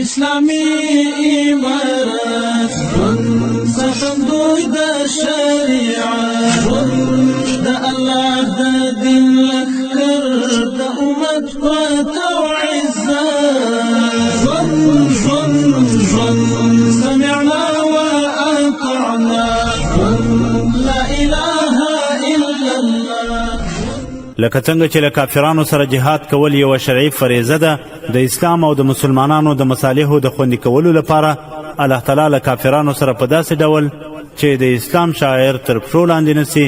اسلامی امارت سخندوی د شریعت د الله د دین لخر د امت فتو عزت سمعنا واطعنا لا اله الا الله. لکه څنګه چې له کافرانو سره جهاد کول یو شرعي فریضه ده، د اسلام او د مسلمانانو د مصالحو د خوندي کولو لپاره الله تعالی له کافرانو سره په داسې ډول چې د اسلام شاعر تر پښو لاندې نسی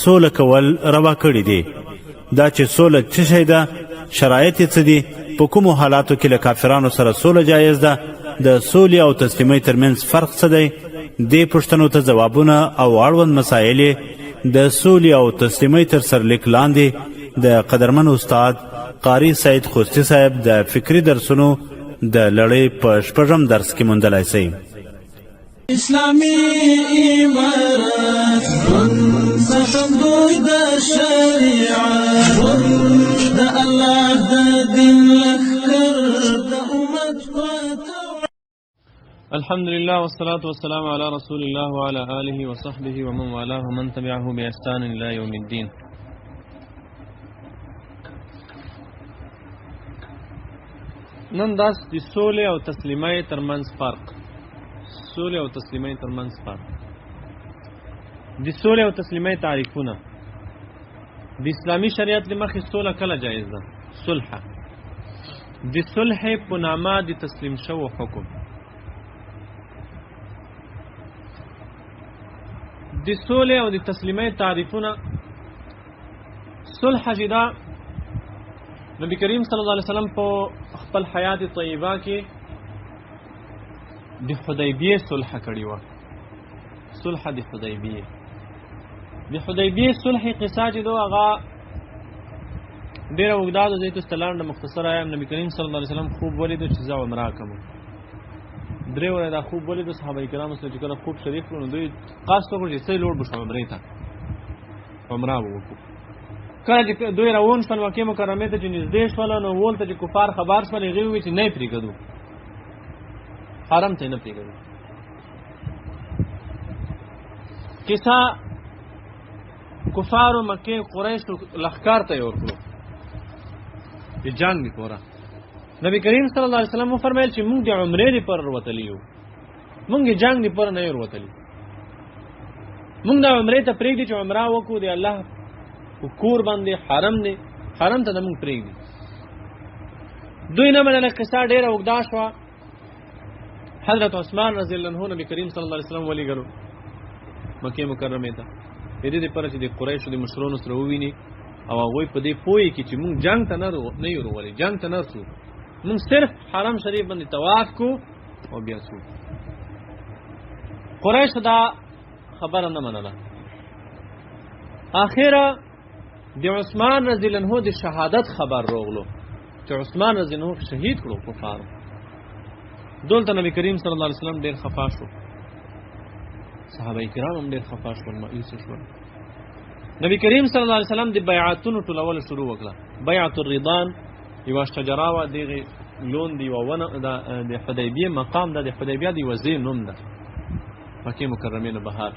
سوله کول روا کړي دي. دا چې سوله څه شی ده، شرایط یې څه دي، په کومو حالاتو کې له کافرانو سره سوله جایز ده، د سولې او تسلیمۍ ترمنځ فرق څه دی، دې پوښتنو ته ځوابونه او اړوند مسایل د سولې او تسلیمۍ تر سرلیک لاندې د قدرمن استاد قاری سید خوستی صاحب د فکری درسونو د لړۍ په شپږم درس کې موندلای شئ. اسلامی امارت سخندوی د شریعت د الله د دین لخر د امت فتو. الحمد لله والصلاة والسلام على رسول الله وعلى آله وصحبه ومن والاه ومن تبعه بإحسان إلى يوم الدين. نن داس د سولې او تسلیمۍ ترمنځ فرق. سولې او تسلیمۍ ترمنځ فرق. د سولې او تسلیمۍ تعریفونه. د اسلامي شریعت له مخې سوله کله جایز ده؟ صلح. د صلح په نامه د تسلیم شوو حکم. د سولې او د تسلیمۍ تعریفونه. صلح چې دا نبی کریم صلی الله علیه وسلم په خپل حیات طیبه کې د حدیبیه صلح کړی و. صلح د حدیبیه. د حدیبیه صلح قصه چې دا هغه ډیره اوږده ده، زه یې تاسو ته لاندې مختصر وایم. نبی کریم صلی الله علیه وسلم خوب ولیدو چې زه عمره کوم. درې ورځې دا خوب ولیدو، صحابه کرامو سره چې کله خوب شریک کړو نو دوی قصد وکړ چې څه لوړ بشو عمرې ته، عمره وکړو. کله چې دوی روان شول مکې مکرمې ته چې نږدې شول نو ولته چې کفار خبر شول، هغوی وویل چې نه یې پرېږدو، حرم ته یې نه پرېږدو. کیسه کفارو مکې قریشو لښکر ته یې ورکړو چې جنګ دې پوره. نبی کریم صلی الله علیه وسلم وفرمایل چې موږ د عمرې لپاره وروتلي یو، موږ د جنګ لپاره نه یو وروتلي. موږ د عمرې ته پرېږدي چې عمره وکړو، د الله کور باندې حرم دی، حرم ته د موږ پرېږدي. دوی نه منله. قصه ډېره اوږده شوه. حضرت عثمان رضی الله عنه نبی کریم صلی الله علیه وسلم ولیږلو مکې مکرمې ته، د دې دپاره چې د قریشو د مشرانو سره وویني او هغوی په دې پوهې کې چې موږ جنګ ته نه یو روغلي، جنګ ته نه رسو، موږ صرف حرم شریف باندې طواف کو او بیا سو. قریش دا خبره نه منله. اخره د عثمان رضی الله عنه د شهادت خبر راغلو چې عثمان رضی الله عنه شهید کړو کفارو. دلته نبی کریم صلی الله علیه وسلم ډېر خفا شو، صحابه کرام هم ډېر خفا شول، مایوس شول. نبی کریم صلی الله علیه وسلم د بیعتونو ټولول شروع وکړه. بیعت الرضوان یوه شجره وه، دغې لون د یوه ونه د حدیبیې مقام ده، د حدیبیه د یوه ځای نوم ده مکې مکرمې نه بهر.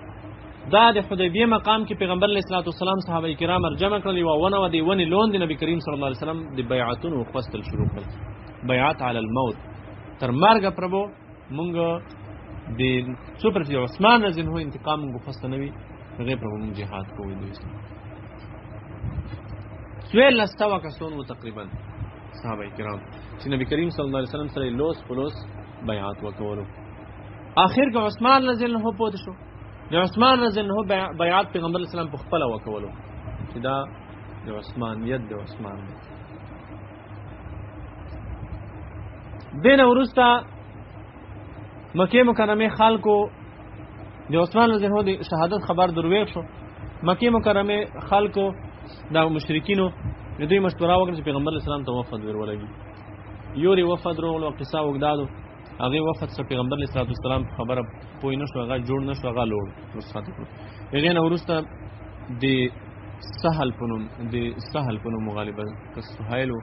دا د حدیبیه مقام کې پیغمبر علیه الصلاة والسلام صحابه کرام جمع کړل، یوه ونه وه، د ونې لون د نبی کریم صلی الله علیه وسلم د بیعتونو وخوستل شروع کړل. بیعت علی الموت، تر مرګه پربو مونږ د څو پر چې عثمان رضی الله عنه انتقام مونږ وخوسته نه وي، هغې پربو مونږ جهاد کوو د اسلام. 14 کسان وو تقریبا صحابه کرام چې نبی کریم صلی الله علیه وسلم سره لوس پلوس بیعت وکولو. آخر کې عثمان رضی الله عنه پوه شو. د عثمان رضی الله عنه بیعت پیغمبر علیه السلام په خپله وکولو چې دا د عثمانیت د عثمان دی. دې نه وروسته مکې مکرمې خلکو د عثمان رضی الله عنه د شهادت خبر درویغ شو. مکې مکرمې خلکو دا مشرکینو د دوی مشوره وکړه چې پیغمبر علیه السلام ته وفد ورولګي. یورې وفد راغلو، قصه اوږده. هغې وفد سره پیغمبر علیه السلام خبره پوه نه شو، هغه جوړ نه شو، هغه لوړ رخصت کړو. هغې نه وروسته د سهل په نوم غالبا سهیل و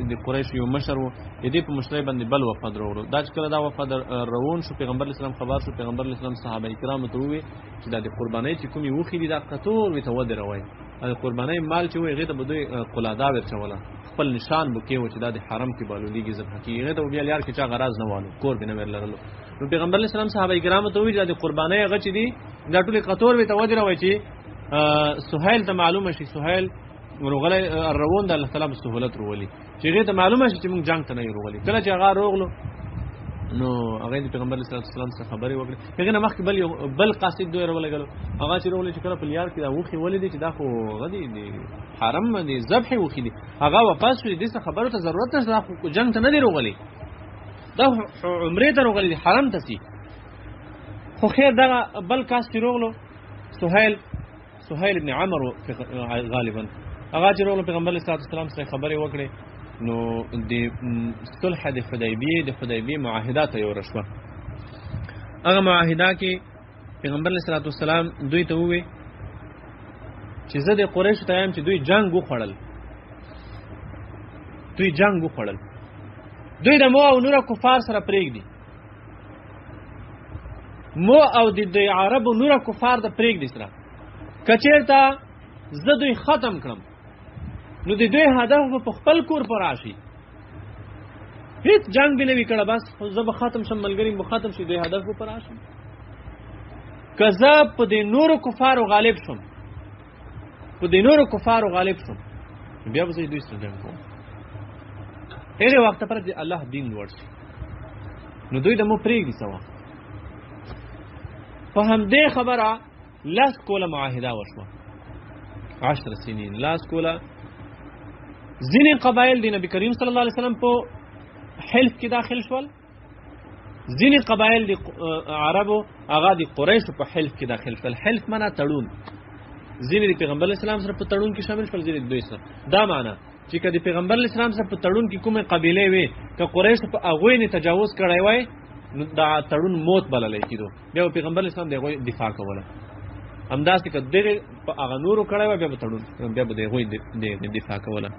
د قریش یو مشر و د په مشرۍ باندې بل وفد راوړو. دا چې کله دا وفد روان شو پیغمبر اسلام خبر شو، پیغمبر اسلام صحابه کرامو ته وویل چې دا د قربانۍ چې کومې وخې دي دا قطور وي ته ودروئ. د قربانۍ مال چې وي هغې ته به دوی قلاده ورچوله، خپل نشان به کې و چې دا د حرم کې بالولیږي ذبح کېږي. هغې ته به بیا لیار کې چا غراض نه والو، کور به نه ور لرلو. نو پیغمبر اسلام صحابه کرامو ته وویل چې دا د قربانۍ هغه چې دي دا ټولې قطور وي ته ودروئ چې سهیل ته معلومه شي. سهیل روغلی روان د الله تعالی په سهولت روغلي چې هغې ته معلومه شي چې موږ جنګ ته نه یو روغلي. کله چې هغه روغلو نو هغې د پیغمبر علیه السلام څخه خبرې وکړې. هغې نه مخکې بل قاصد دوی راولګلو. هغه چې روغلي چې کله په لیار کې دا وښې ولیدې چې دا خو هغه دي د حرم د ذبحې وښې دي، هغه واپس شو. دې څه خبرو ته ضرورت نشته، دا خو جنګ ته نه دی روغلي، دا عمرې ته روغلي دي، حرم ته سي. خو خیر دغه بل کاس چې روغلو سهیل ابن عمر غالبا هغه چې روغلو پیغمبر علیه السلام سره خبرې وکړې. نو د صلح د حدیبیې معاهده ته یوره شوه. هغه معاهده کې پیغمبر علیه السلام دوی ته وویل چې زه د قریشو ته یم چې دوی جنګ وخوړل، دوی د مو او نوره کفار سره پرېږدي، مو او د عربو نوره کفار د پرېږدي سره کچېرته زه دوی ختم کړم نو د دوی هدف به په خپل کور پر راشي، هیڅ جنگ به نه وي کړی، بس زه به ختم شم، ملګري به ختم شي، دوی هدف به پر راشي. که زه په دې نورو کفارو غالب شم بیا به زه دوی سره جنګ کوم. هغې وخته پر د الله دین لوړ شي نو دوی د مو پرېږدي څه وخت. په همدې خبره لاس کوله معاهده وشوه، 10 سنین لاس کوله. ځینې قبایل د نبی کریم صلی الله علیه وسلم په حلف کې داخل شول، ځینې قبایل د عربو هغه د قریشو په حلف کې داخل شول. حلف معنا تړون، ځینې د پیغمبر اسلام سره په تړون کې شامل شول، ځینې د دوی سره. دا معنا چې که د پیغمبر اسلام سره په تړون کې کومې قبیلې وي که قریشو په هغوی نه تجاوز کړی وای نو دا تړون موت بللی کېدو، بیا به پیغمبر اسلام د هغوی دفاع کوله. همداسې که دغې په هغه نورو کړی وای بیا به د هغوی دفاع کوله.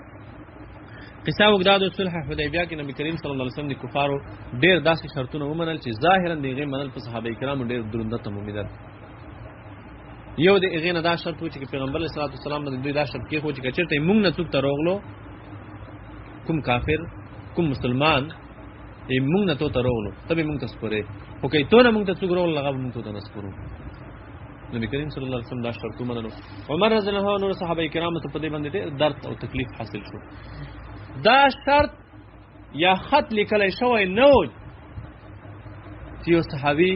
قصه اوږده د صلح حدیبیه کې نبی کریم صلی الله علیه وسلم د کفارو ډېر داسې شرطونه ومنل چې ظاهرا د هغې منل په صحابه کرامو ډېر درنده تمامیدل. یو د هغې نه دا شرط و چې پیغمبر علیه السلام باندې دوی دا شرط کېښود چې که چېرته یې مونږ نه څوک ته راغلو، کوم کافر کوم مسلمان مونږ نه تو ته راغلو ته به مونږ ته سپرې، خو که تو نه مونږ ته څوک راغلو هغه به مونږ ته نه سپرو. نبی کریم صلی الله علیه وسلم دا شرط ومنلو. عمر رضی الله عنه نور صحابه کرامو ته په دې باندې ډېر درد او تکلیف حاصل شو. دا شرط یا خط لیکلی شوی نه و چې یو صحابي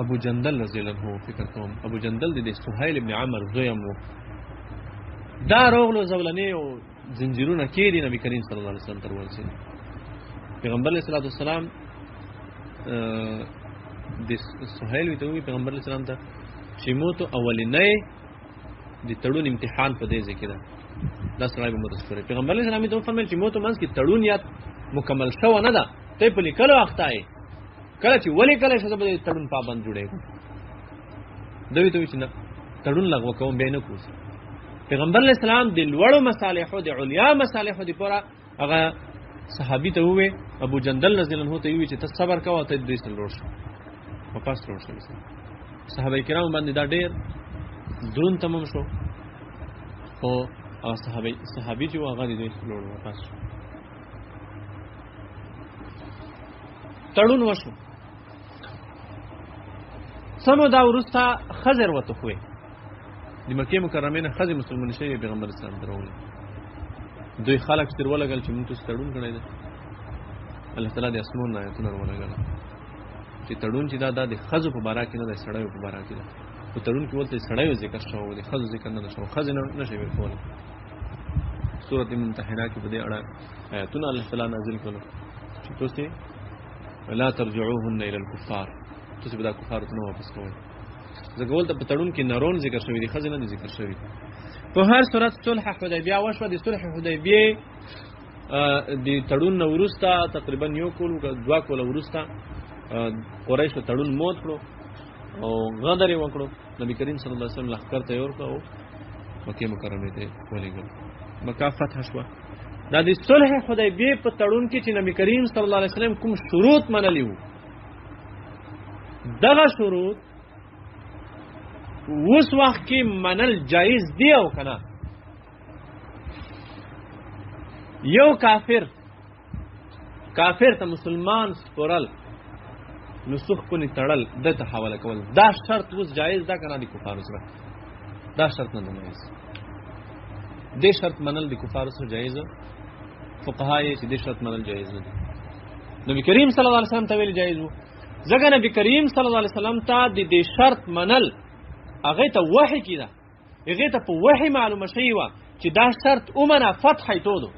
ابو جندل رضی الله عنه فکر کوم ابو جندل د سهیل ابن عمر زویم و، دا راغلو زولنې او زنجیرونه کېدي نبی کریم صلی الله علیه وسلم ته ورسېدل. پیغمبر علیه السلام د سهیل وی ته وویل پیغمبر علیه السلام ته چې موته اولنی د تړون امتحان په دې ځای کې ده، دا سړی به موته سپرې. پیغمبر علیه السلام ته وفرمیل چې موته منځ کې تړون یا مکمل شوه نه ده، ته یې په لیکلو اخته یې، کله چې ولیکلی شو زه به د تړون پابند جوړېږم. دوی ته وایي چې نه تړون لغوه کوم بیا نه کوو. پیغمبر علیه السلام د لوړو مصالحو د علیا مصالحو دپاره هغه صحابي ته وویل، ابو جندل رضی الله عنه ته یې وویل چې ته صبر کوه، ته دوی سره لوړ شه، واپس لوړ شه. صحابه کرامو باندې دا ډېر درون تمام شو، خو هغه صحابي چې و هغه د دوی سره لوړ واپس شو. تړون وشو. سمو دا وروسته ښځې وتښوې، د مکې مکرمې نه ښځې مسلمانې شوې پیغمبر اسلام ته راغلې. دوی خلک چې ولګل چې موږ تاسو تړون کړی دی، الله تعالی د اسمان نه آیتونه ولګل چې تړون چې دا د ښځو په باره کې نه دی، سړیو په باره کې ده. په تړون کې ولته سړیو ذکر شوی دی، ښځو ذکر نه شوی، ښځې نه شي کولی. سورۃ ممتحنه کې په دې اړه آیتونه الله تعالی نازل کړل چې تاسو لا ترجعوهن الى الكفار، تاسو به دا کفارو ته نه واپس کوئ. ځکه ولته په تړون کې نارون ذکر شوی دی، ښځې نه دي ذکر شوي. په هر صورت صلح حدیبیه وشوه. د صلح حدیبیې د تړون نه وروسته تقریبا یو کال دوه کاله وروسته قریشو تړون موت کړو. او غدر یې وکړو. نبی کریم صلی الله علیه وسلم لښکر ته یې ورکړو، مکې مکرمې ته ولېږل، مکه فتح شوه. دا د صلح حدیبیې په تړون کې چې نبی کریم صلی الله علیه وسلم کوم شروط منلي وو، دغه شروط اوس وخت کې منل جایز دی او که نه؟ یو کافر ته مسلمان سپورل، نسخ کنی تړل، ده ته حواله کول، دا شرط اوس جایز ده که نه د کفارو سره؟ دا شرط نه ده جایز. دې شرط منل د کفارو سره جایز ده؟ فقها یې چې دې شرط منل جایز نه دي. نبی کریم صلی الله علیه وسلم ته ویل جایز وو، ځکه نبی کریم صلی الله علیه وسلم ته د دې شرط منل هغې ته وحی کېده، هغې ته په وحی معلومه شوې وه چې دا شرط ومنه فتح یې تودو.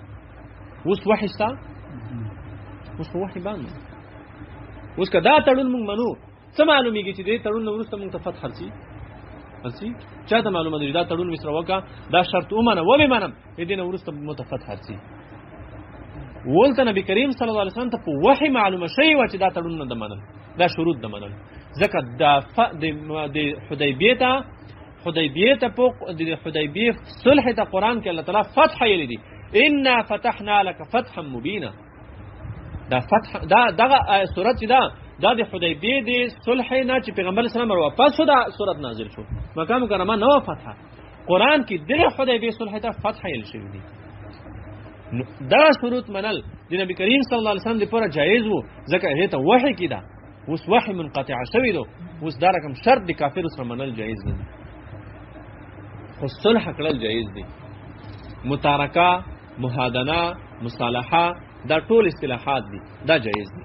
اوس وحی شته، اوس په وحی باندې، اوس که دا تړون موږ منو، څه معلومیږي چې دې تړون نه وروسته موږ ته فتح حاصل چا ته معلومه ده چې دا تړون مې سره وکړه، دا شرط ومنه، ومې منم، دې نه وروسته مو ته فتح حاصل. ولته نبی کریم صلی الله علیه وسلم ته په وحی معلومه شوې وه چې دا تړون نه ده منل، دا شروط ده منل. ځکه د حدیبیې ته د حدیبیې صلح ته قرآن کې الله تعالی فتح ویلي دي، انا فتحنا لك فتحا مبینا. دا فتح دغه صورت چې دا د حدیبیې د صلح نه چې پیغمبر اسلام واپس شو، دا صورت نازل شو، مکه مکرمه نه وه فتح. قرآن کې دغه حدیبیې صلح ته فتح ویل شوي دي. دا شروط منل د نبی کریم صلی الله علیه وسلم لپاره جایز وو، ځکه هغې ته وحی کېده. اوس وحی منقطع شوی دو، اوس دا رقم شرط د کافرو سره منل جایز نه دي، خو صلح کړل جایز دي. متارکه، مهادنه، مصالحه، دا ټول اصطلاحات دي، دا جایز دي.